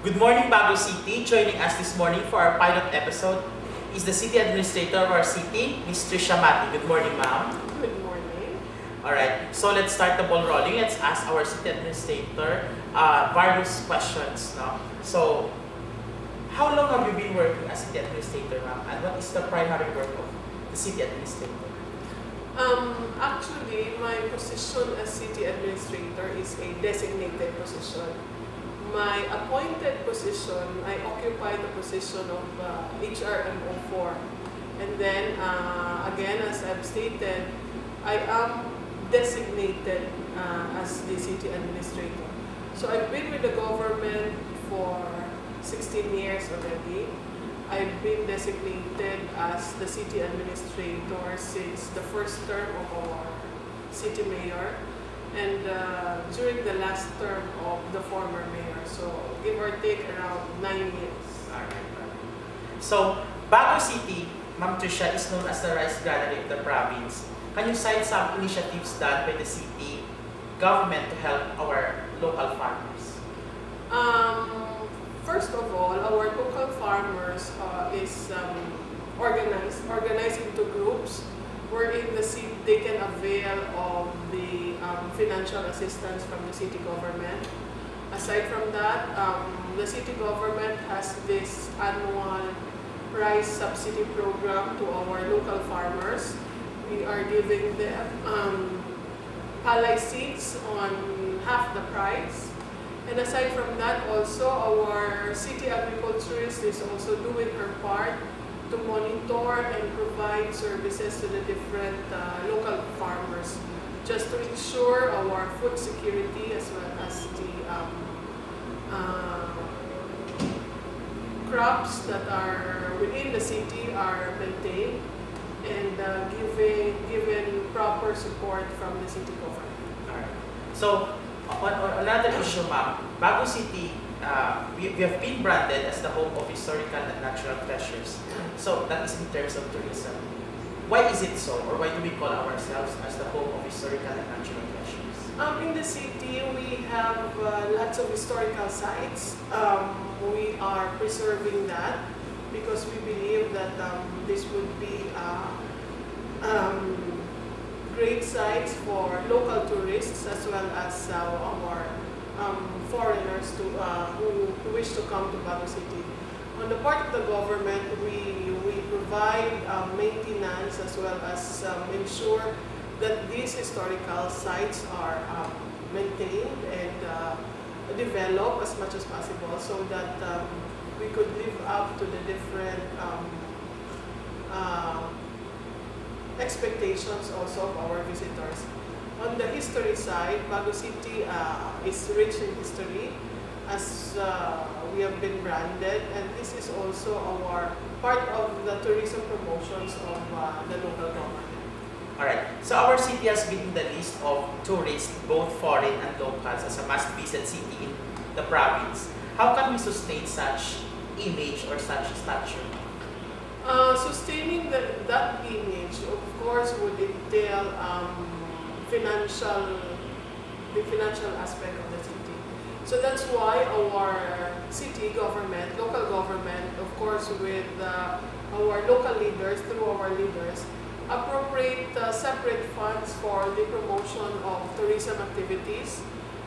Good morning, Bago City. Joining us this morning for our pilot episode is the City Administrator of our city, Ms. Tricia Matti. Good morning, ma'am. Good morning. Alright, so let's start the ball rolling. Let's ask our City Administrator various questions. No? So, how long have you been working as City Administrator, ma'am? And what is the primary work of the City Administrator? Actually, my position as City Administrator is a designated position. My appointed position, I occupy the position of HRMO 4. And then, again, as I've stated, I am designated as the City Administrator. So I've been with the government for 16 years already. I've been designated as the City Administrator since the first term of our City Mayor and during the last term of the former mayor. So give or take around 9 years. Alright. So, Bago City, Ma'am Tricia, is known as the rice granary of the province. Can you cite some initiatives done by the city government to help our local farmers? First of all, our local farmers is organized into groups wherein the city, they can avail of the financial assistance from the city government. Aside from that, the city government has this annual rice subsidy program to our local farmers. We are giving them palay seeds on half the price. And aside from that, also our city agriculturist is also doing her part to monitor and provide services to the different local farmers, just to ensure our food security as well as the crops that are within the city are maintained and given proper support from the city government. Alright. So, on another issue, ma'am, Bago City, we have been branded as the home of historical and natural treasures. So, that is in terms of tourism. Why is it so, or why do we call ourselves as the home of historical and natural treasures? In the city, we have lots of historical sites. We are preserving that because we believe that this would be great sites for local tourists as well as our foreigners who wish to come to Bago City. On the part of the government, we provide maintenance as well as ensure that these historical sites are maintained and developed as much as possible so that we could live up to the different expectations also of our visitors. On the history side, Bago City is rich in history as we have been branded, and this is also our part of the tourism promotions of the local government. Alright, so our city has been in the list of tourists, both foreign and locals, as a must-visit city in the province. How can we sustain such image or such stature? Sustaining that image, of course, would entail the financial aspect of the city. So that's why our city government, local government, of course, with our local leaders, through our leaders, appropriate separate funds for the promotion of tourism activities,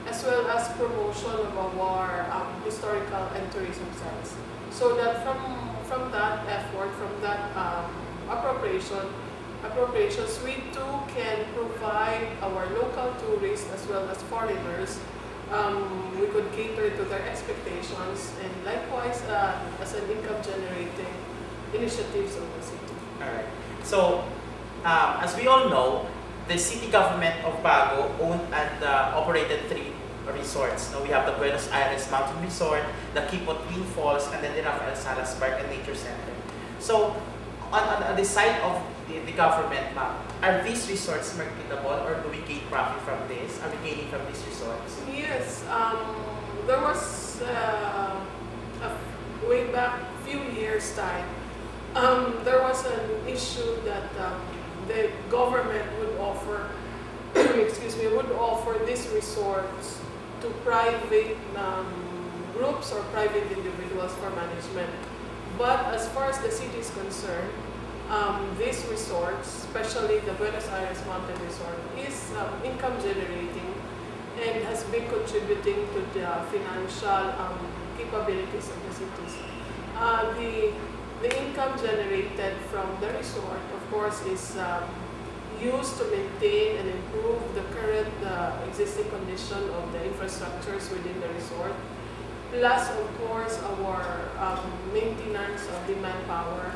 as well as promotion of our historical and tourism sites. So that from that effort, from that appropriations, we too can provide our local tourists as well as foreigners. We could cater to their expectations and likewise as an income generating initiatives of the city. Alright. So, as we all know, the city government of Bago owned and operated 3 resorts. Now we have the Buenos Aires Mountain Resort, the Quipot Twin Falls, and then the Rafael Salas Park and Nature Center. So, on the side of the government, ma'am, are these resorts marketable or do we gain profit from this? Are we gaining from these resorts? Yes, there was way back few years time, there was an issue that the government would offer, excuse me, would offer these resorts to private groups or private individuals for management. But as far as the city is concerned, these resorts, especially the Buenos Aires Mountain Resort, is income generating and has been contributing to the financial capabilities of the cities. The income generated from the resort, of course, is used to maintain and improve the current existing condition of the infrastructures within the resort. Plus, of course, our maintenance of the manpower.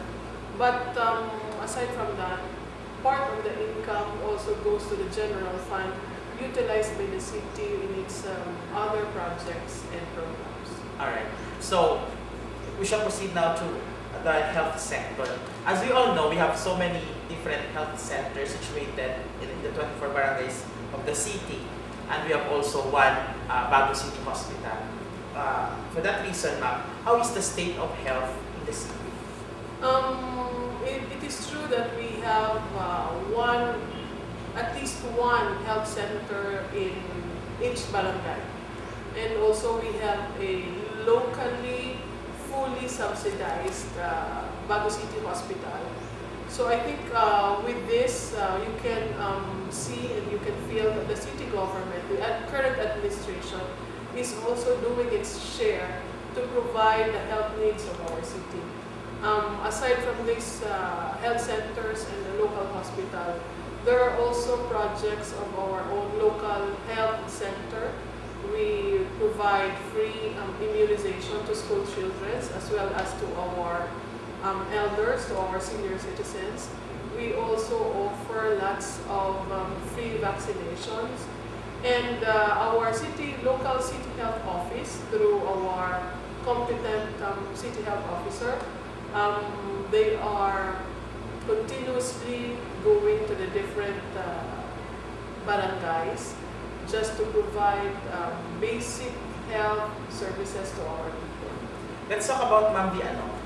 But aside from that, part of the income also goes to the general fund utilized by the city in its other projects and programs. All right. So we shall proceed now to the health sector. As we all know, we have so many different health centers situated in the 24 barangays of the city, and we have also one Bago City Hospital. For that reason, ma'am, how is the state of health in the city? It is true that we have at least one health center in each barangay. And also we have a locally fully subsidized Bago City Hospital. So I think with this, you can see and you can feel that the city government, the current administration, is also doing its share to provide the health needs of our city. Aside from these health centers and the local hospital, there are also projects of our own local health center. We provide free immunization to school children as well as to our elders, to our senior citizens. We also offer lots of free vaccinations. And our local city health office, through our competent city health officer, they are continuously going to the different barangays just to provide basic health services to our people. Let's talk about, ma'am,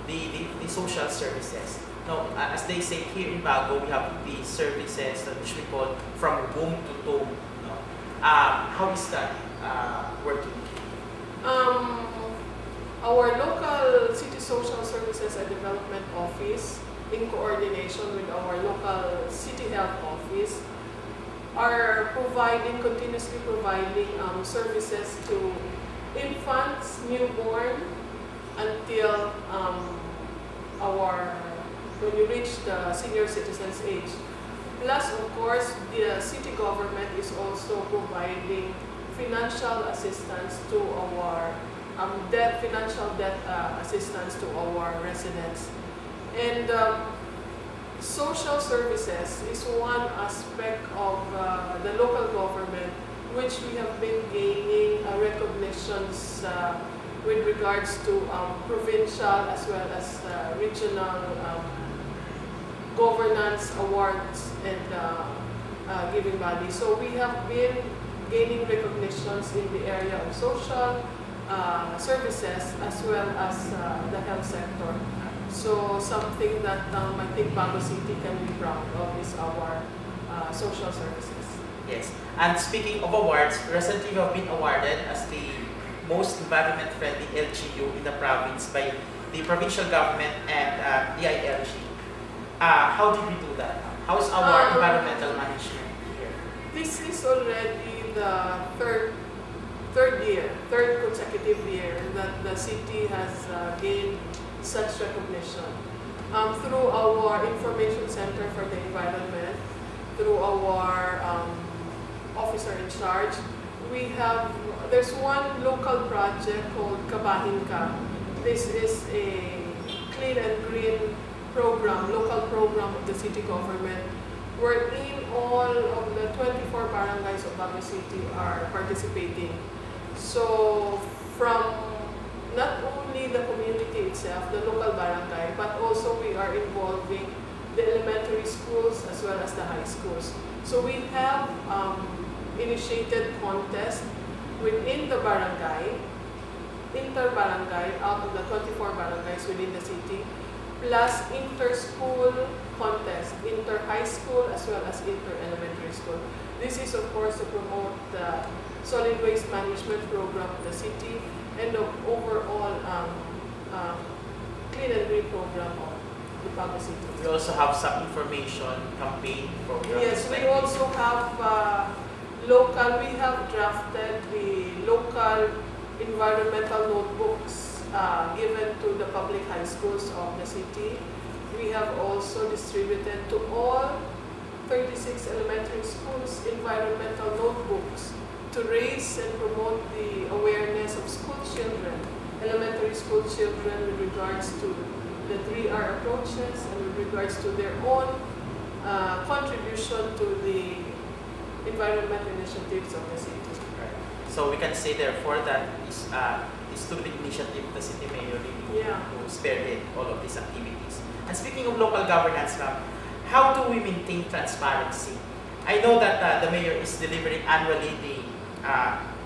the social services. Now, as they say here in Bago, we have the services that which we call from womb to tomb. No? How is that working? Our local City Social Services and Development Office, in coordination with our local City Health Office, are continuously providing services to infants, newborn, until when you reach the senior citizens age. Plus, of course, the city government is also providing financial assistance to our financial debt assistance to our residents. And social services is one aspect of the local government which we have been gaining recognitions with regards to provincial as well as regional governance awards and giving bodies. So we have been gaining recognitions in the area of social services as well as the health sector. So something that I think Bago City can be proud of is our social services. Yes. And speaking of awards, recently we have been awarded as the most environment-friendly LGU in the province by the provincial government and DILG. How did we do that? How is our environmental management here? This is already the third consecutive year that the city has gained such recognition. Through our information center for the environment, through our officer in charge, there's one local project called Kabahinka. This is a clean and green program, local program of the city government, wherein all of the 24 barangays of Bago City are participating. So from not only the community itself, the local barangay, but also we are involving the elementary schools as well as the high schools. So we have initiated contests within the barangay, inter-barangay, out of the 24 barangays within the city, plus inter-school contest, inter-high school as well as inter-elementary school. This is of course to promote the solid waste management program of the city and the overall clean and green program of the Bago City. We also have some information campaign program. Yes, we also have we have drafted the local environmental notebooks given to the public high schools of the city. We have also distributed to all 36 elementary schools environmental notebooks to raise and promote the awareness of school children, elementary school children, with regards to the 3R approaches and with regards to their own contribution to the environment initiatives of the city. Right. So we can say therefore that is through the initiative of the city mayor really to spearhead all of these activities. And speaking of local governance, how do we maintain transparency? I know that the mayor is delivering annually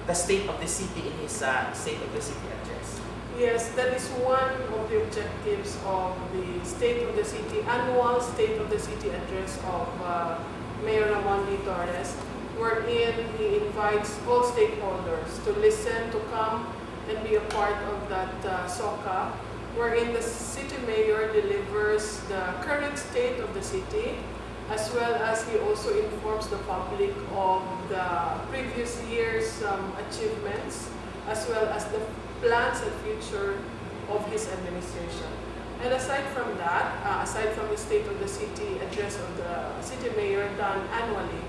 the state of the city in his state of the city address. Yes, that is one of the objectives of the State of the City, annual State of the City address of Mayor Ramon D. Torres, wherein he invites all stakeholders to listen, to come and be a part of that SOCA, wherein the city mayor delivers the current state of the city, as well as he also informs the public of the previous year's achievements, as well as the plans and future of his administration. And aside from that, aside from the State of the City address of the city mayor done annually,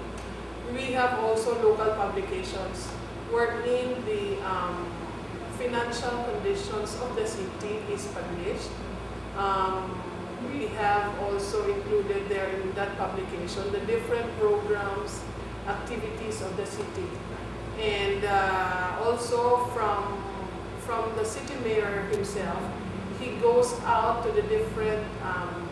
we have also local publications wherein the financial conditions of the city is published. We have also included there in that publication the different programs, activities of the city. And also from the city mayor himself, he goes out to the different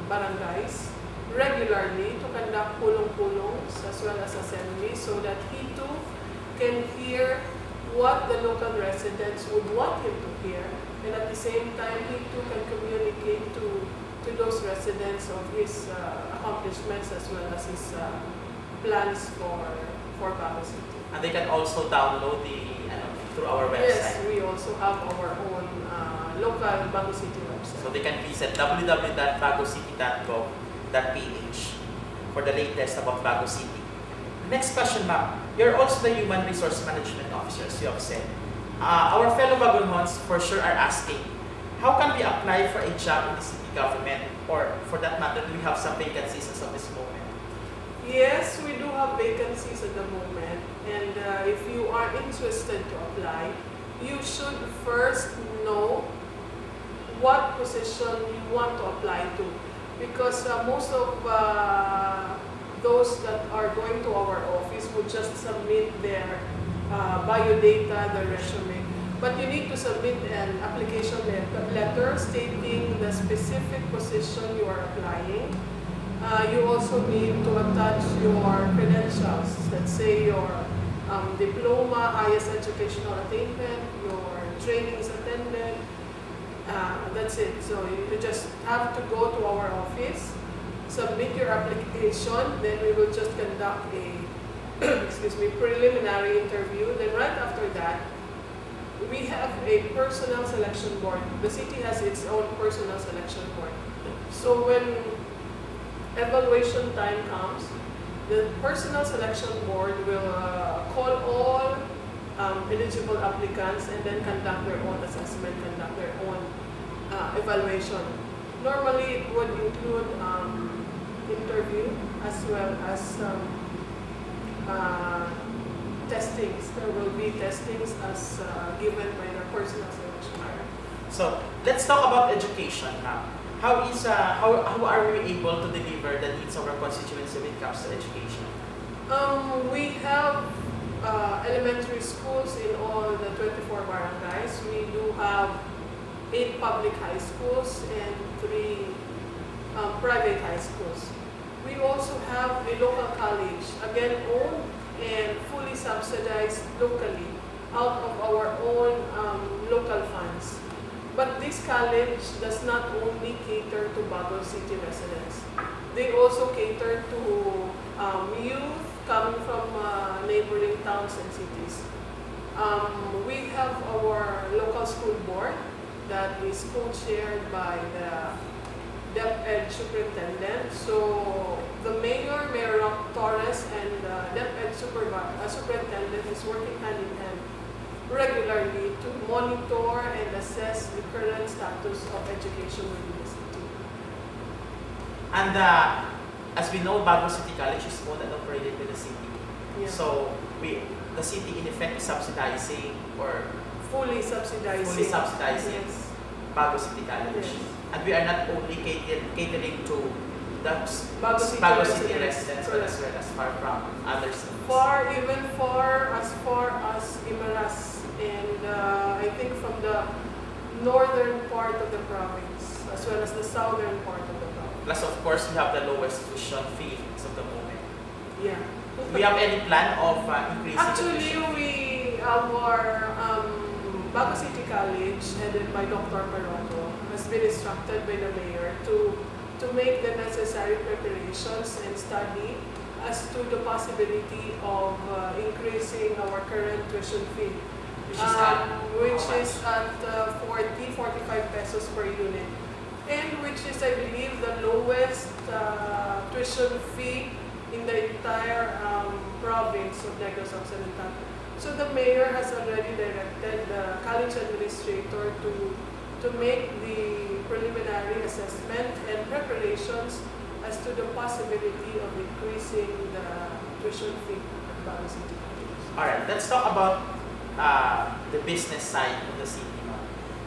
barangays regularly to conduct pulong-pulongs as well as assemblies so that he too can hear what the local residents would want him to hear, and at the same time he too can communicate to those residents of his accomplishments as well as his plans for Bago City. And they can also download through our website. Yes, we also have our own local Bago City website. So they can visit www.bagocity.gov.ph for the latest about Bago City. Next question, ma'am. You're also the Human Resource Management Officer, as you have said. Our fellow Bagonhons for sure are asking, how can we apply for a job in the city government? Or for that matter, do we have some vacancies as of this moment? Yes, we do have vacancies at the moment. And if you are interested to apply, you should first know what position you want to apply to. Because most of those that are going to our office would just submit their biodata, their resume. But you need to submit an application letter stating the specific position you are applying. You also need to attach your credentials, let's say your diploma, highest educational attainment, your trainings attended. That's it. So you just have to go to our office, submit your application, then we will just conduct a preliminary interview. Then right after that, we have a personnel selection board. The city has its own personnel selection board. So when evaluation time comes, the personnel selection board will call all eligible applicants and then conduct their own assessment, conduct their own evaluation. Normally it would include interview as well as testings. There will be testings as given by the personnel selection board. So let's talk about education now. How are we able to deliver the needs of our constituency when it comes to education? We have elementary schools in all the 24 barangays. We do have 8 public high schools and 3 private high schools. We also have a local college, again owned and fully subsidized locally out of our own local funds. But this college does not only cater to Bago City residents. They also cater to youth coming from neighboring towns and cities. We have our local school board that is co-chaired by the DepEd superintendent. So the mayor, Mayor Torres, and the DepEd superintendent is working hand in hand regularly to monitor and assess the current status of education within the city. And as we know, Bago City College is owned and operated by the city. Yeah. So the city in effect is subsidizing or Fully subsidizing. Yes. Bago City College. Yes. And we are not only catering to the Bago City residents, but as well as far from other cities. Even far as Imaras, and I think from the northern part of the province, as well as the southern part of the province. Plus, of course, we have the lowest tuition fee as of the moment. Yeah. Do we have any plan of increasing the tuition fee? Our Bago City College, headed by Dr. Paroto, has been instructed by the mayor to make the necessary preparations and study as to the possibility of increasing our current tuition fee, which is at 45 pesos per unit, and which is, I believe, the lowest tuition fee in the entire province of Negros Occidental. So the mayor has already directed the college administrator to make the preliminary assessment and preparations as to the possibility of increasing the tuition fee at Bago City. All right, let's talk about the business side of the city.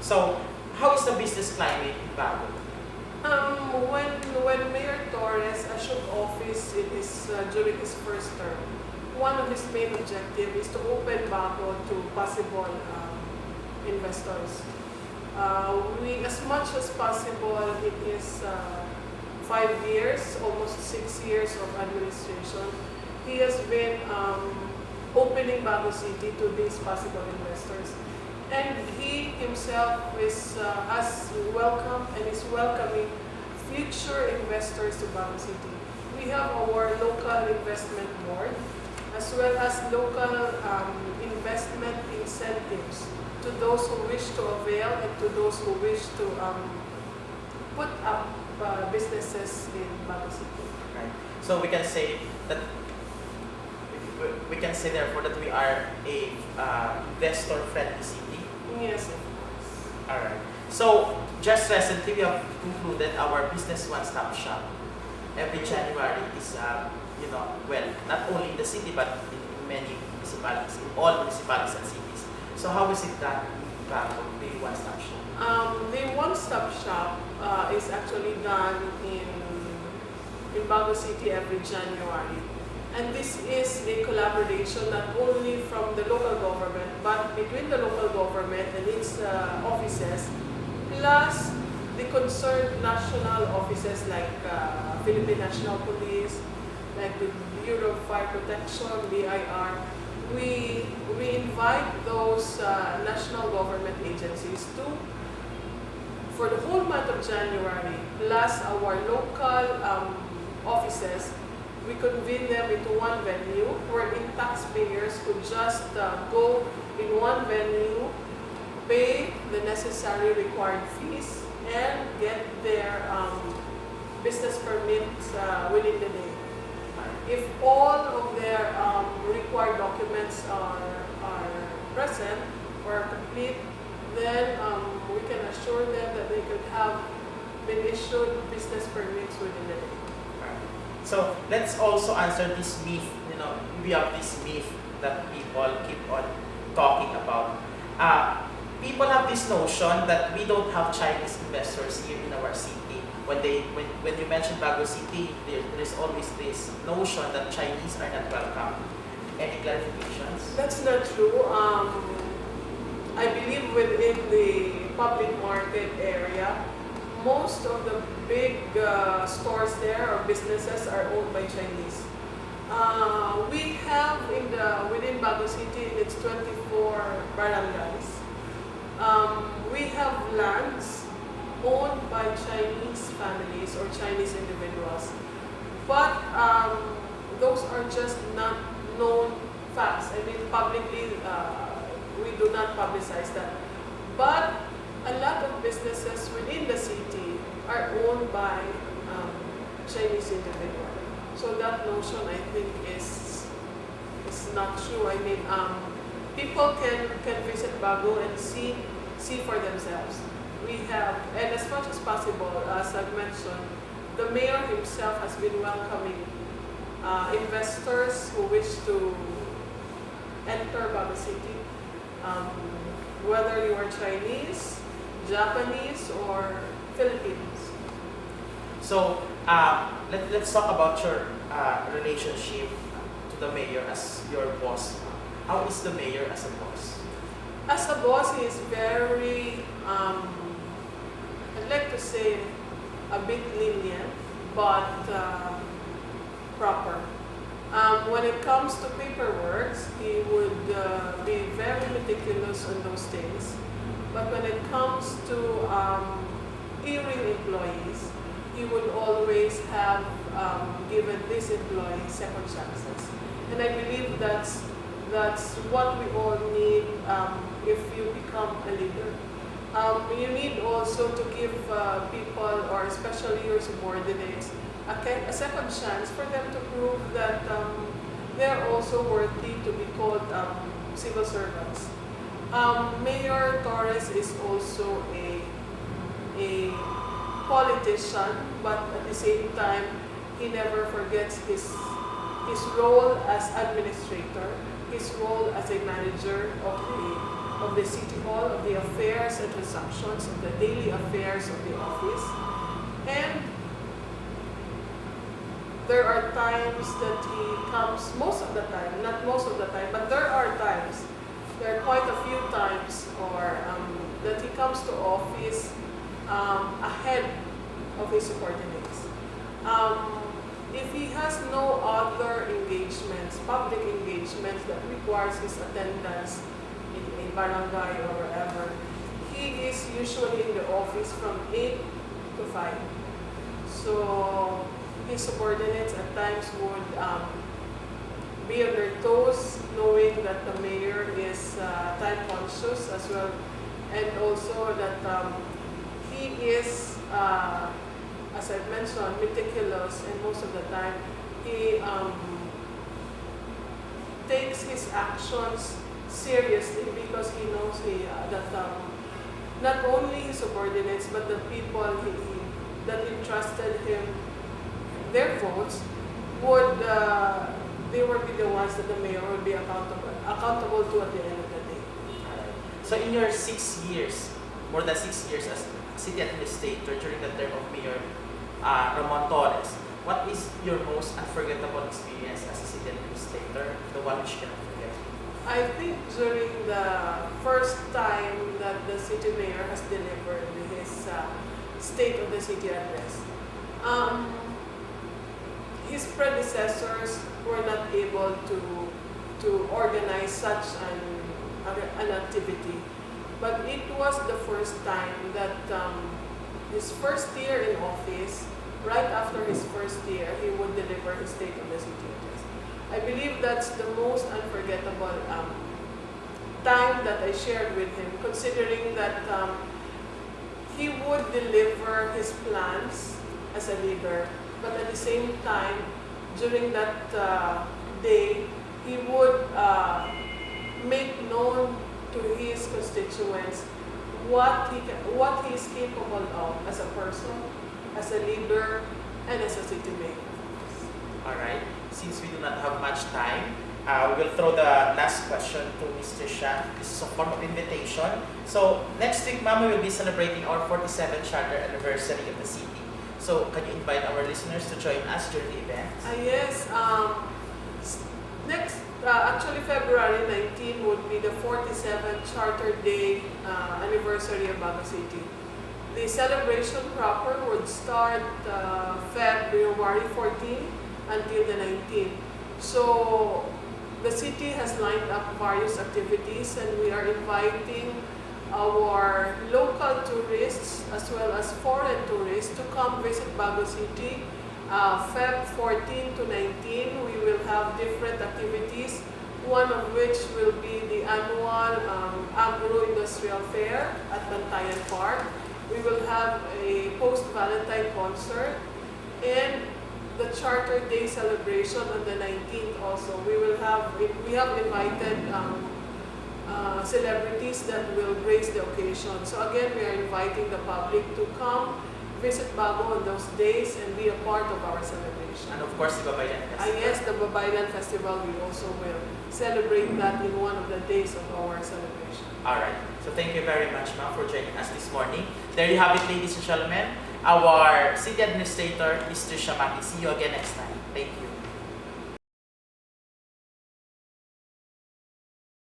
So, how is the business climate in Bago? When Mayor Torres assumed office during his first term, one of his main objectives is to open Bago to possible investors. As much as possible, it is 5 years, almost 6 years of administration. He has been opening Bago City to these possible investors. And he himself has welcomed and is welcoming future investors to Bago City. We have our local investment board, as well as local investment incentives to those who wish to avail and to those who wish to put up businesses in Bago City. Right. So we can say that therefore that we are a investor-friendly city. Yes, of course. All right. So just recently we have concluded our business one-stop shop. Every January is not only in the city but in many municipalities, in all municipalities and cities. So how is it done in Bago, the one-stop shop? The one-stop shop is actually done in Bago City every January. And this is a collaboration not only from the local government, but between the local government and its offices, plus the concerned national offices like Philippine National Police, like the Bureau of Fire Protection, BIR. We invite those national government agencies for the whole month of January, plus our local offices, we convene them into one venue wherein taxpayers could just go in one venue, pay the necessary required fees, and get their business permits within the day. If all of their required documents are present or complete, then we can assure them that they could have been issued business permits within the day. So let's also answer this myth. We have this myth that people keep on talking about. People have this notion that we don't have Chinese investors here in our city. When you mention Bago City, there's always this notion that Chinese are not welcome. Any clarifications? That's not true. I believe within the public market area, most of the big stores there or businesses are owned by Chinese. We have within Bago City, it's 24 barangays. We have lands owned by Chinese families or Chinese individuals, but those are just not known facts. I mean, publicly we do not publicize that. But a lot of businesses within the city are owned by Chinese individuals. So that notion, I think, is not true. I mean, people can visit Bago and see for themselves. We have, and as much as possible, as I've mentioned, the mayor himself has been welcoming investors who wish to enter Bago City, whether you are Chinese, Japanese, or Filipinos. So let's talk about your relationship to the mayor as your boss. How is the mayor as a boss? As a boss, he is very, I'd like to say, a bit lenient, but proper. When it comes to paperwork, he would be very meticulous on those things. But when it comes to hiring employees, he would always have given these employees second chances. And I believe that's what we all need if you become a leader. You need also to give people, or especially your subordinates, a second chance for them to prove that they're also worthy to be called civil servants. Mayor Torres is also a politician, but at the same time, he never forgets his role as administrator, his role as a manager of the city hall, of the affairs and transactions, of the daily affairs of the office. And there are times that he comes, most of the time, not most of the time, but there are times, there are quite a few times, or that he comes to office ahead of his subordinates. If he has no other engagements, public engagements that requires his attendance in a barangay or wherever, he is usually in the office from 8 to 5. So his subordinates at times would be on their toes, knowing that the mayor is time conscious as well, and also that he is, as I've mentioned, meticulous, and most of the time he takes his actions seriously because he knows that not only his subordinates but the people that entrusted him their votes would be the ones that the mayor would be accountable to at the end of the day. So in your 6 years, more than 6 years as city administrator during the term of Mayor Ramon Torres, what is your most unforgettable experience as a city administrator, the one which you cannot forget? I think during the first time that the city mayor has delivered his State of the City address, his predecessors were not able to organize such an activity. But it was the first time that his first year in office, right after his first year, he would deliver his State of the City address. I believe that's the most unforgettable time that I shared with him, considering that he would deliver his plans as a leader, but at the same time, during that day, he would make known to his constituents what he is capable of as a person, as a leader, and as a city mayor. Alright, since we do not have much time, we will throw the last question to Ms. Tricia. This is a form of invitation. So next week, Mama, we will be celebrating our 47th charter anniversary of the city. So can you invite our listeners to join us during the event? Yes. Actually February 19 would be the 47th Charter Day anniversary of Bago City. The celebration proper would start February 14 until the 19th. So the city has lined up various activities, and we are inviting our local tourists as well as foreign tourists to come visit Bago City. Feb 14 to 19, we will have different activities one of which will be the annual Agro-Industrial Fair at Bantayan Park. We will have a post-Valentine concert and the Charter Day celebration on the 19th also. We have invited celebrities that will grace the occasion. So again, we are inviting the public to come, visit Bago on those days, and be a part of our celebration. And of course, the Babaylan Festival. Yes, the Babaylan Festival, we also will celebrate that in one of the days of our celebration. Alright, so thank you very much, ma'am, for joining us this morning. There you have it, ladies and gentlemen. Our City Administrator is Tricia Matti. See you again next time. Thank you.